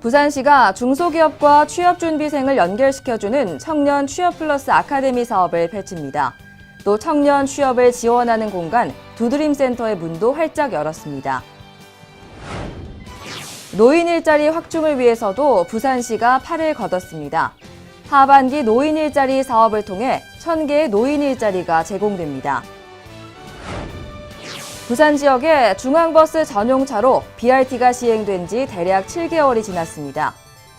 부산시가 중소기업과 취업준비생을 연결시켜주는 청년 취업 플러스 아카데미 사업을 펼칩니다. 또 청년 취업을 지원하는 공간 두드림센터의 문도 활짝 열었습니다. 노인 일자리 확충을 위해서도 부산시가 팔을 걷었습니다. 하반기 노인 일자리 사업을 통해 1,000개의 노인 일자리가 제공됩니다. 부산 지역에 중앙버스 전용차로 BRT가 시행된 지 대략 7개월이 지났습니다.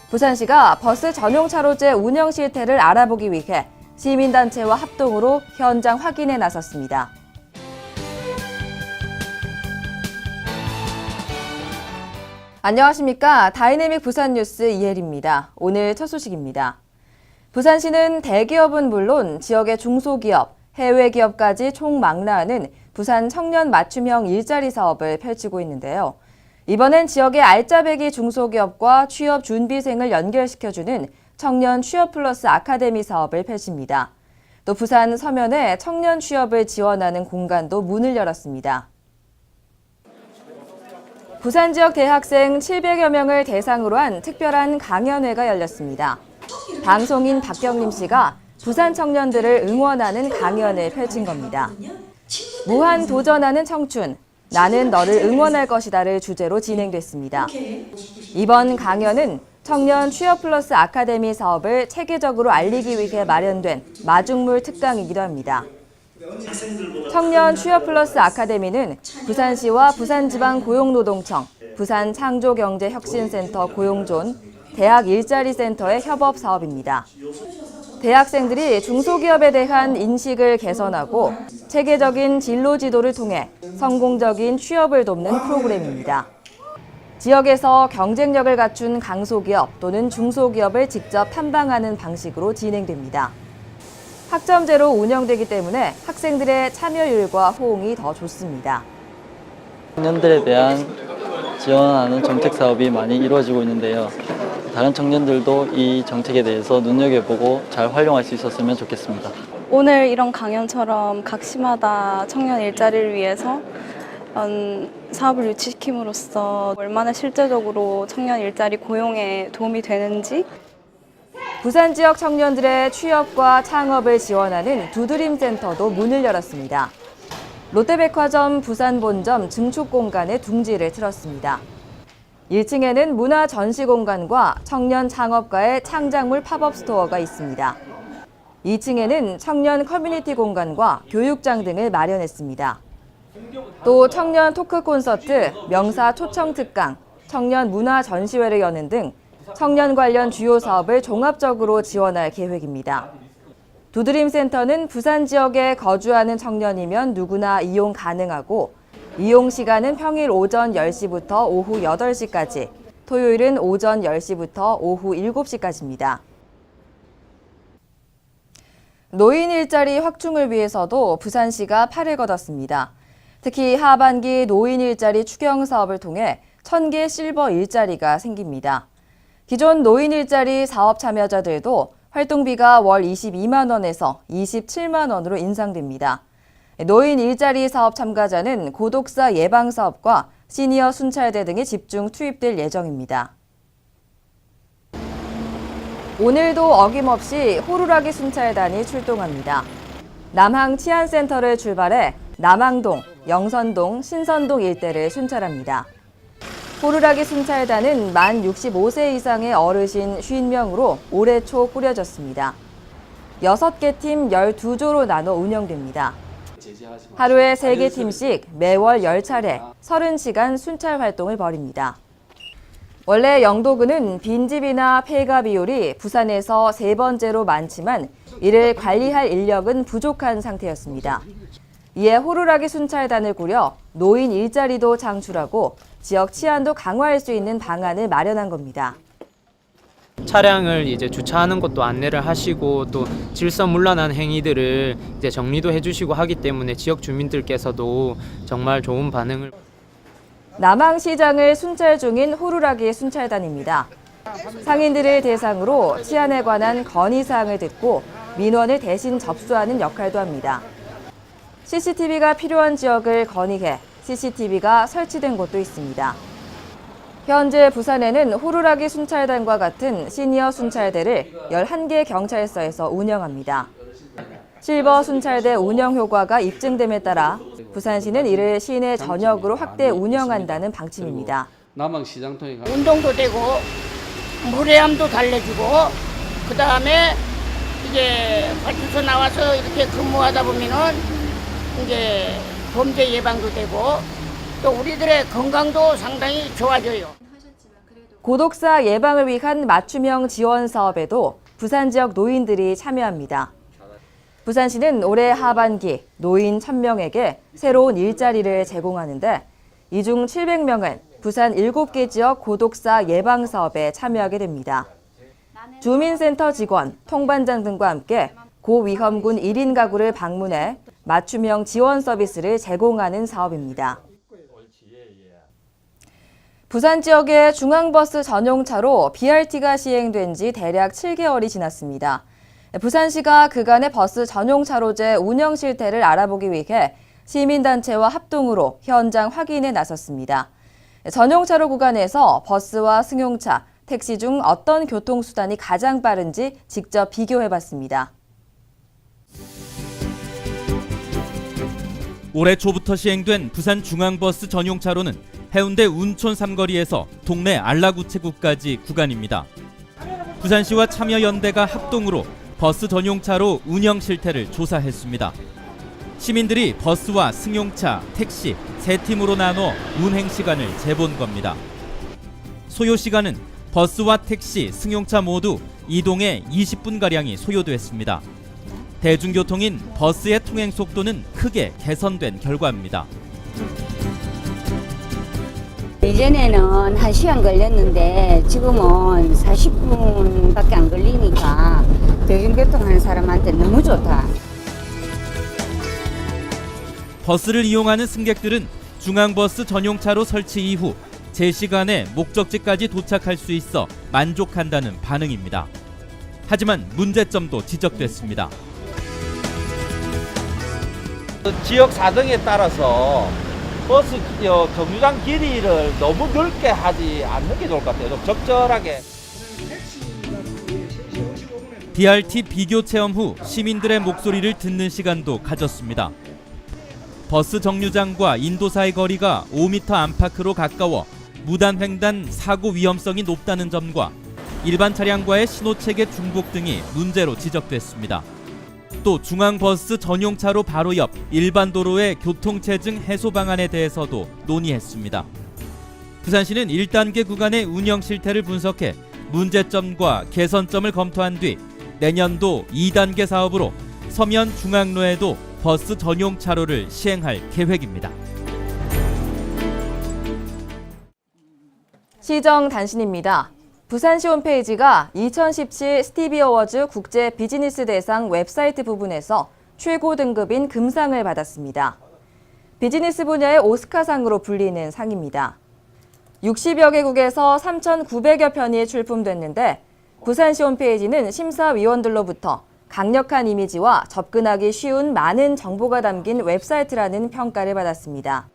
부산시가 버스 전용차로제 운영 실태를 알아보기 위해 시민단체와 합동으로 현장 확인에 나섰습니다. 안녕하십니까. 다이내믹 부산 뉴스 이혜리입니다. 오늘 첫 소식입니다. 부산시는 대기업은 물론 지역의 중소기업, 해외 기업까지 총망라하는 부산 청년 맞춤형 일자리 사업을 펼치고 있는데요. 이번엔 지역의 알짜배기 중소기업과 취업 준비생을 연결시켜주는 청년 취업 플러스 아카데미 사업을 펼칩니다. 또 부산 서면에 청년 취업을 지원하는 공간도 문을 열었습니다. 부산 지역 대학생 700여 명을 대상으로 한 특별한 강연회가 열렸습니다. 방송인 박경림 씨가 부산 청년들을 응원하는 강연을 펼친 겁니다. 무한 도전하는 청춘, 나는 너를 응원할 것이다를 주제로 진행됐습니다. 이번 강연은 청년 취업 플러스 아카데미 사업을 체계적으로 알리기 위해 마련된 마중물 특강이기도 합니다. 청년 취업 플러스 아카데미는 부산시와 부산지방고용노동청, 부산창조경제혁신센터 고용존, 대학 일자리센터의 협업 사업입니다. 대학생들이 중소기업에 대한 인식을 개선하고 체계적인 진로 지도를 통해 성공적인 취업을 돕는 프로그램입니다. 지역에서 경쟁력을 갖춘 강소기업 또는 중소기업을 직접 탐방하는 방식으로 진행됩니다. 학점제로 운영되기 때문에 학생들의 참여율과 호응이 더 좋습니다. 청년들에 대한 지원하는 정책 사업이 많이 이루어지고 있는데요. 다른 청년들도 이 정책에 대해서 눈여겨보고 잘 활용할 수 있었으면 좋겠습니다. 오늘 이런 강연처럼 각 시마다 청년 일자리를 위해서 사업을 유치시킴으로써 얼마나 실제적으로 청년 일자리 고용에 도움이 되는지 부산 지역 청년들의 취업과 창업을 지원하는 두드림센터도 문을 열었습니다. 롯데백화점 부산본점 증축공간에 둥지를 틀었습니다. 1층에는 문화 전시공간과 청년 창업가의 창작물 팝업 스토어가 있습니다. 2층에는 청년 커뮤니티 공간과 교육장 등을 마련했습니다. 또 청년 토크 콘서트, 명사 초청 특강, 청년 문화 전시회를 여는 등 청년 관련 주요 사업을 종합적으로 지원할 계획입니다. 두드림센터는 부산 지역에 거주하는 청년이면 누구나 이용 가능하고 이용 시간은 평일 오전 10시부터 오후 8시까지, 토요일은 오전 10시부터 오후 7시까지입니다. 노인 일자리 확충을 위해서도 부산시가 팔을 걷었습니다. 특히 하반기 노인 일자리 추경 사업을 통해 1,000개 실버 일자리가 생깁니다. 기존 노인 일자리 사업 참여자들도 활동비가 월 22만 원에서 27만 원으로 인상됩니다. 노인 일자리 사업 참가자는 고독사 예방 사업과 시니어 순찰대 등에 집중 투입될 예정입니다. 오늘도 어김없이 호루라기 순찰단이 출동합니다. 남항 치안센터를 출발해 남항동, 영선동, 신선동 일대를 순찰합니다. 호루라기 순찰단은 만 65세 이상의 어르신 50명으로 올해 초 꾸려졌습니다. 6개 팀 12조로 나눠 운영됩니다. 하루에 3개 팀씩 매월 10차례 30시간 순찰 활동을 벌입니다. 원래 영도군은 빈집이나 폐가 비율이 부산에서 3번째로 많지만 이를 관리할 인력은 부족한 상태였습니다. 이에 호루라기 순찰단을 꾸려 노인 일자리도 창출하고 지역 치안도 강화할 수 있는 방안을 마련한 겁니다. 차량을 이제 주차하는 것도 안내를 하시고 또 질서문란한 행위들을 이제 정리도 해주시고 하기 때문에 지역 주민들께서도 정말 좋은 반응을. 남항시장을 순찰 중인 호루라기 순찰단입니다. 상인들을 대상으로 치안에 관한 건의사항을 듣고 민원을 대신 접수하는 역할도 합니다. CCTV가 필요한 지역을 건의해 CCTV가 설치된 곳도 있습니다. 현재 부산에는 호루라기 순찰단과 같은 시니어 순찰대를 11개 경찰서에서 운영합니다. 실버 순찰대 운영 효과가 입증됨에 따라 부산시는 이를 시내 전역으로 확대 운영한다는 방침입니다. 남항시장 통해 운동도 되고 물회함도 달래주고 그 다음에 이제 파출소 나와서 이렇게 근무하다 보면은 이제 범죄 예방도 되고 또 우리들의 건강도 상당히 좋아져요. 고독사 예방을 위한 맞춤형 지원 사업에도 부산 지역 노인들이 참여합니다. 부산시는 올해 하반기 노인 1,000명에게 새로운 일자리를 제공하는데 이 중 700명은 부산 7개 지역 고독사 예방 사업에 참여하게 됩니다. 주민센터 직원, 통반장 등과 함께 고위험군 1인 가구를 방문해 맞춤형 지원 서비스를 제공하는 사업입니다. 부산 지역의 중앙버스 전용차로 BRT가 시행된 지 대략 7개월이 지났습니다. 부산시가 그간의 버스 전용차로제 운영 실태를 알아보기 위해 시민단체와 합동으로 현장 확인에 나섰습니다. 전용차로 구간에서 버스와 승용차, 택시 중 어떤 교통수단이 가장 빠른지 직접 비교해봤습니다. 올해 초부터 시행된 부산 중앙버스 전용차로는 해운대 운촌 삼거리에서 동네 안라구체구까지 구간입니다. 부산시와 참여연대가 합동으로 버스 전용차로 운영 실태를 조사했습니다. 시민들이 버스와 승용차, 택시 세 팀으로 나눠 운행 시간을 재본 겁니다. 소요 시간은 버스와 택시, 승용차 모두 이동에 20분가량이 소요됐습니다. 대중교통인 버스의 통행 속도는 크게 개선된 결과입니다. 이전에는 1시간 걸렸는데 지금은 40분밖에 안 걸리니까 대중교통하는 사람한테 너무 좋다. 버스를 이용하는 승객들은 중앙버스 전용차로 설치 이후 제 시간에 목적지까지 도착할 수 있어 만족한다는 반응입니다. 하지만 문제점도 지적됐습니다. 지역 사정에 따라서 버스 정류장 길이를 너무 넓게 하지 않는 게 좋을 것 같아요. 좀 적절하게. BRT 비교 체험 후 시민들의 목소리를 듣는 시간도 가졌습니다. 버스 정류장과 인도사의 거리가 5m 안팎으로 가까워 무단 횡단 사고 위험성이 높다는 점과 일반 차량과의 신호체계 중복 등이 문제로 지적됐습니다. 또 중앙버스 전용차로 바로 옆 일반 도로의 교통체증 해소 방안에 대해서도 논의했습니다. 부산시는 1단계 구간의 운영 실태를 분석해 문제점과 개선점을 검토한 뒤 내년도 2단계 사업으로 서면 중앙로에도 버스 전용 차로를 시행할 계획입니다. 시정 단신입니다. 부산시 홈페이지가 2017 스티비 어워즈 국제 비즈니스 대상 웹사이트 부분에서 최고 등급인 금상을 받았습니다. 비즈니스 분야의 오스카상으로 불리는 상입니다. 60여 개국에서 3,900여 편이 출품됐는데 부산시 홈페이지는 심사위원들로부터 강력한 이미지와 접근하기 쉬운 많은 정보가 담긴 웹사이트라는 평가를 받았습니다.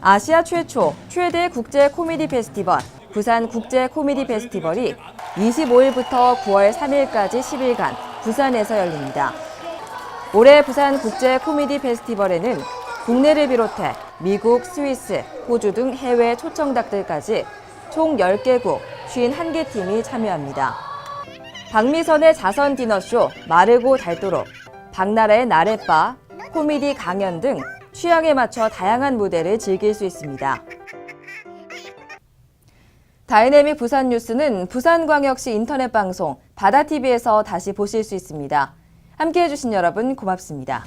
아시아 최대 국제 코미디 페스티벌 부산 국제 코미디 페스티벌이 25일부터 9월 3일까지 10일간 부산에서 열립니다. 올해 부산 국제 코미디 페스티벌에는 국내를 비롯해 미국, 스위스, 호주 등 해외 초청작들까지 총 10개국 51개 팀이 참여합니다. 박미선의 자선 디너쇼 마르고 닳도록, 박나라의 나래바, 코미디 강연 등 취향에 맞춰 다양한 무대를 즐길 수 있습니다. 다이내믹 부산 뉴스는 부산광역시 인터넷 방송 바다TV에서 다시 보실 수 있습니다. 함께해 주신 여러분 고맙습니다.